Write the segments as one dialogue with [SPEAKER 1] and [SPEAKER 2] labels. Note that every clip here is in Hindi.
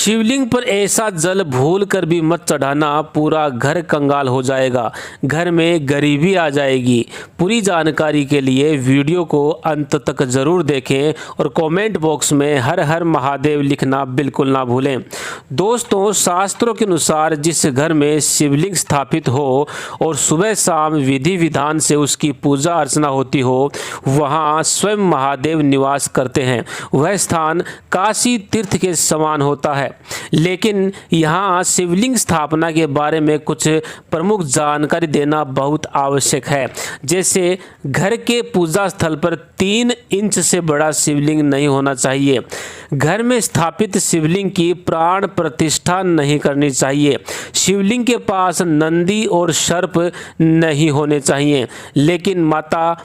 [SPEAKER 1] शिवलिंग पर ऐसा जल भूल कर भी मत चढ़ाना, पूरा घर कंगाल हो जाएगा, घर में गरीबी आ जाएगी। पूरी जानकारी के लिए वीडियो को अंत तक ज़रूर देखें और कमेंट बॉक्स में हर हर महादेव लिखना बिल्कुल ना भूलें। दोस्तों, शास्त्रों के अनुसार जिस घर में शिवलिंग स्थापित हो और सुबह शाम विधि विधान से उसकी पूजा अर्चना होती हो, वहाँ स्वयं महादेव निवास करते हैं। वह स्थान काशी तीर्थ के समान होता है। लेकिन यहाँ शिवलिंग स्थापना के बारे में कुछ प्रमुख जानकारी देना बहुत आवश्यक है। जैसे घर के पूजा स्थल पर 3 इंच से बड़ा शिवलिंग नहीं होना चाहिए। घर में स्थापित शिवलिंग की प्राण प्रतिष्ठा नहीं करनी चाहिए। शिवलिंग के पास नंदी और सर्प नहीं होने चाहिए। लेकिन माता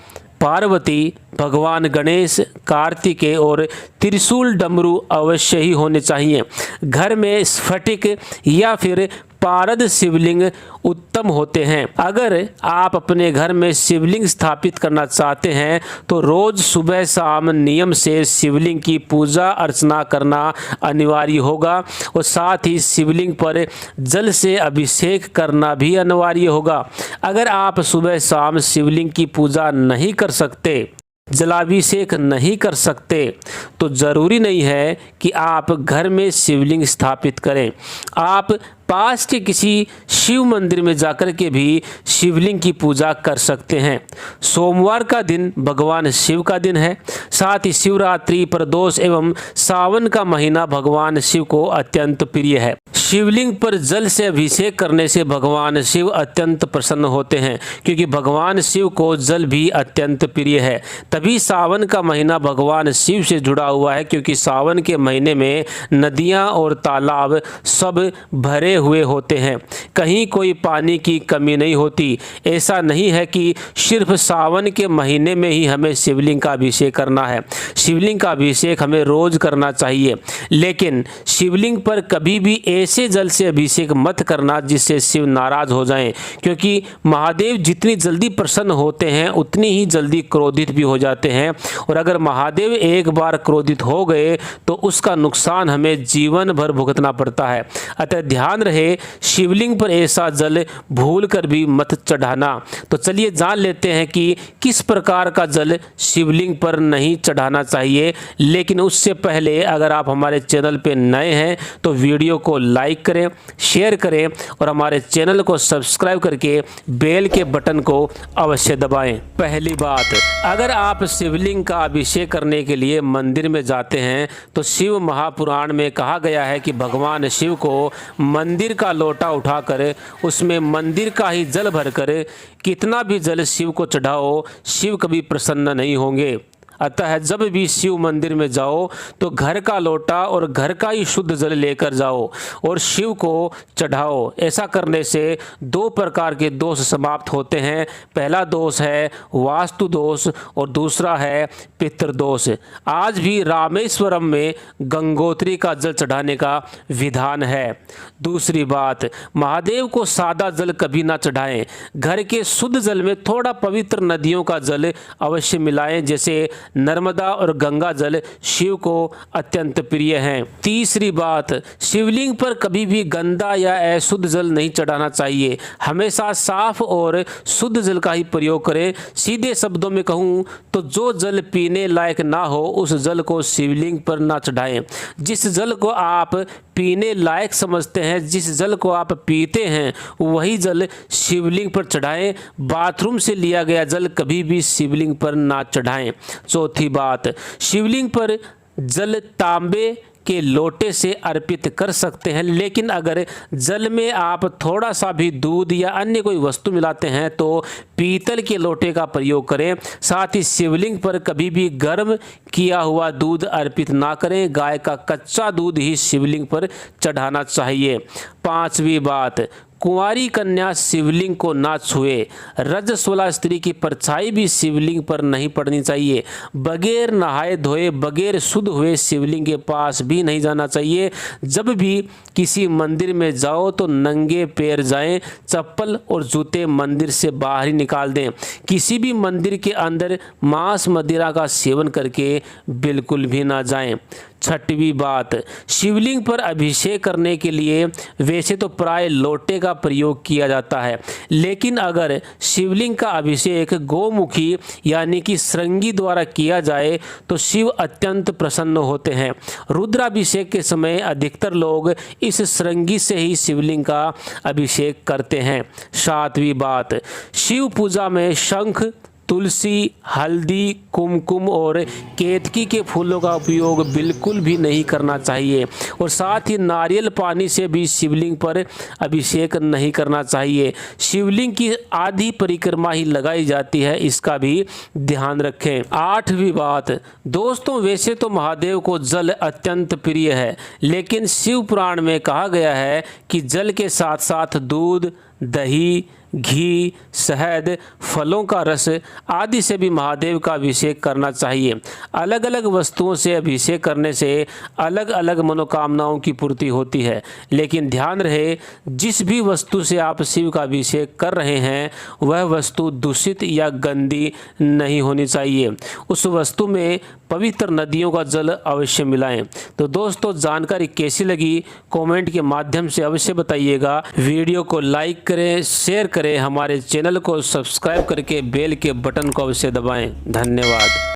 [SPEAKER 1] पार्वती, भगवान गणेश, कार्तिकेय और त्रिशूल डमरू अवश्य ही होने चाहिए। घर में स्फटिक या फिर पारद शिवलिंग उत्तम होते हैं। अगर आप अपने घर में शिवलिंग स्थापित करना चाहते हैं तो रोज सुबह शाम नियम से शिवलिंग की पूजा अर्चना करना अनिवार्य होगा और साथ ही शिवलिंग पर जल से अभिषेक करना भी अनिवार्य होगा। अगर आप सुबह शाम शिवलिंग की पूजा नहीं कर सकते, जलाभिषेक नहीं कर सकते, तो ज़रूरी नहीं है कि आप घर में शिवलिंग स्थापित करें। आप पास के किसी शिव मंदिर में जाकर के भी शिवलिंग की पूजा कर सकते हैं। सोमवार का दिन भगवान शिव का दिन है। साथ ही शिवरात्रि, प्रदोष एवं सावन का महीना भगवान शिव को अत्यंत प्रिय है। शिवलिंग पर जल से अभिषेक करने से भगवान शिव अत्यंत प्रसन्न होते हैं, क्योंकि भगवान शिव को जल भी अत्यंत प्रिय है। तभी सावन का महीना भगवान शिव से जुड़ा हुआ है, क्योंकि सावन के महीने में नदियां और तालाब सब भरे हुए होते हैं। कहीं कोई पानी की कमी नहीं होती। ऐसा नहीं है कि सिर्फ सावन के महीने में ही हमें शिवलिंग का अभिषेक करना है। शिवलिंग का अभिषेक हमें रोज करना चाहिए। लेकिन शिवलिंग पर कभी भी ऐसे जल से अभिषेक मत करना जिससे शिव नाराज हो जाएं, क्योंकि महादेव जितनी जल्दी प्रसन्न होते हैं उतनी ही जल्दी क्रोधित भी हो जाते हैं। और अगर महादेव एक बार क्रोधित हो गए तो उसका नुकसान हमें जीवन भर भुगतना पड़ता है। अतः ध्यान रहे, शिवलिंग पर ऐसा जल भूल कर भी मत चढ़ाना। तो चलिए जान लेते हैं कि किस प्रकार का जल शिवलिंग पर नहीं चढ़ाना चाहिए। लेकिन उससे पहले अगर आप हमारे चैनल पे नए हैं तो वीडियो को लाइक करें, शेयर करें और हमारे चैनल को सब्सक्राइब करके बेल के बटन को अवश्य दबाएं। पहली बात, अगर आप शिवलिंग का अभिषेक करने के लिए मंदिर में जाते हैं तो शिव महापुराण में कहा गया है कि भगवान शिव को मंदिर का लोटा उठाकर उसमें मंदिर का ही जल भरकर कितना भी जल शिव को चढ़ाओ, शिव कभी प्रसन्न नहीं होंगे। अतः जब भी शिव मंदिर में जाओ तो घर का लोटा और घर का ही शुद्ध जल लेकर जाओ और शिव को चढ़ाओ। ऐसा करने से 2 प्रकार के दोष समाप्त होते हैं। पहला दोष है वास्तु दोष और दूसरा है पितृदोष। आज भी रामेश्वरम में गंगोत्री का जल चढ़ाने का विधान है। दूसरी बात, महादेव को सादा जल कभी ना चढ़ाएं। घर के शुद्ध जल में थोड़ा पवित्र नदियों का जल अवश्य मिलाएं, जैसे नर्मदा और गंगा जल शिव को अत्यंत प्रिय हैं। तीसरी बात, शिवलिंग पर कभी भी गंदा या अशुद्ध जल नहीं चढ़ाना चाहिए। हमेशा साफ और शुद्ध जल का ही प्रयोग करें। सीधे शब्दों में कहूँ तो जो जल पीने लायक ना हो उस जल को शिवलिंग पर ना चढ़ाएं। जिस जल को आप पीने लायक समझते हैं, जिस जल को आप पीते हैं, वही जल शिवलिंग पर चढ़ाएं। बाथरूम से लिया गया जल कभी भी शिवलिंग पर ना चढ़ाएं। चौथी बात, शिवलिंग पर जल तांबे के लोटे से अर्पित कर सकते हैं, लेकिन अगर जल में आप थोड़ा सा भी दूध या अन्य कोई वस्तु मिलाते हैं तो पीतल के लोटे का प्रयोग करें। साथ ही शिवलिंग पर कभी भी गर्म किया हुआ दूध अर्पित ना करें। गाय का कच्चा दूध ही शिवलिंग पर चढ़ाना चाहिए। 5वीं बात, कुंवारी कन्या शिवलिंग को ना छुए। रजस्वला स्त्री की परछाई भी शिवलिंग पर नहीं पड़नी चाहिए। बगैर नहाए धोए, बगैर शुद्ध हुए शिवलिंग के पास भी नहीं जाना चाहिए। जब भी किसी मंदिर में जाओ तो नंगे पैर जाएं। चप्पल और जूते मंदिर से बाहर ही निकाल दें। किसी भी मंदिर के अंदर मांस मदिरा का सेवन करके बिल्कुल भी ना जाएं। छठवीं बात, शिवलिंग पर अभिषेक करने के लिए वैसे तो प्राय लोटे का प्रयोग किया जाता है, लेकिन अगर शिवलिंग का अभिषेक गोमुखी यानी कि श्रृंगी द्वारा किया जाए तो शिव अत्यंत प्रसन्न होते हैं। रुद्राभिषेक के समय अधिकतर लोग इस श्रृंगी से ही शिवलिंग का अभिषेक करते हैं। सातवीं बात, शिव पूजा में शंख, तुलसी, हल्दी, कुमकुम और केतकी के फूलों का उपयोग बिल्कुल भी नहीं करना चाहिए और साथ ही नारियल पानी से भी शिवलिंग पर अभिषेक नहीं करना चाहिए। शिवलिंग की आधी परिक्रमा ही लगाई जाती है, इसका भी ध्यान रखें। आठवीं बात, दोस्तों वैसे तो महादेव को जल अत्यंत प्रिय है, लेकिन शिव पुराण में कहा गया है कि जल के साथ साथ दूध, दही, घी, शहद, फलों का रस आदि से भी महादेव का अभिषेक करना चाहिए। अलग अलग वस्तुओं से अभिषेक करने से अलग अलग मनोकामनाओं की पूर्ति होती है, लेकिन ध्यान रहे जिस भी वस्तु से आप शिव का अभिषेक कर रहे हैं वह वस्तु दूषित या गंदी नहीं होनी चाहिए। उस वस्तु में पवित्र नदियों का जल अवश्य मिलाएं। तो दोस्तों जानकारी कैसी लगी कमेंट के माध्यम से अवश्य बताइएगा। वीडियो को लाइक करें, शेयर करें, हमारे चैनल को सब्सक्राइब करके बेल के बटन को अवश्य दबाएं। धन्यवाद।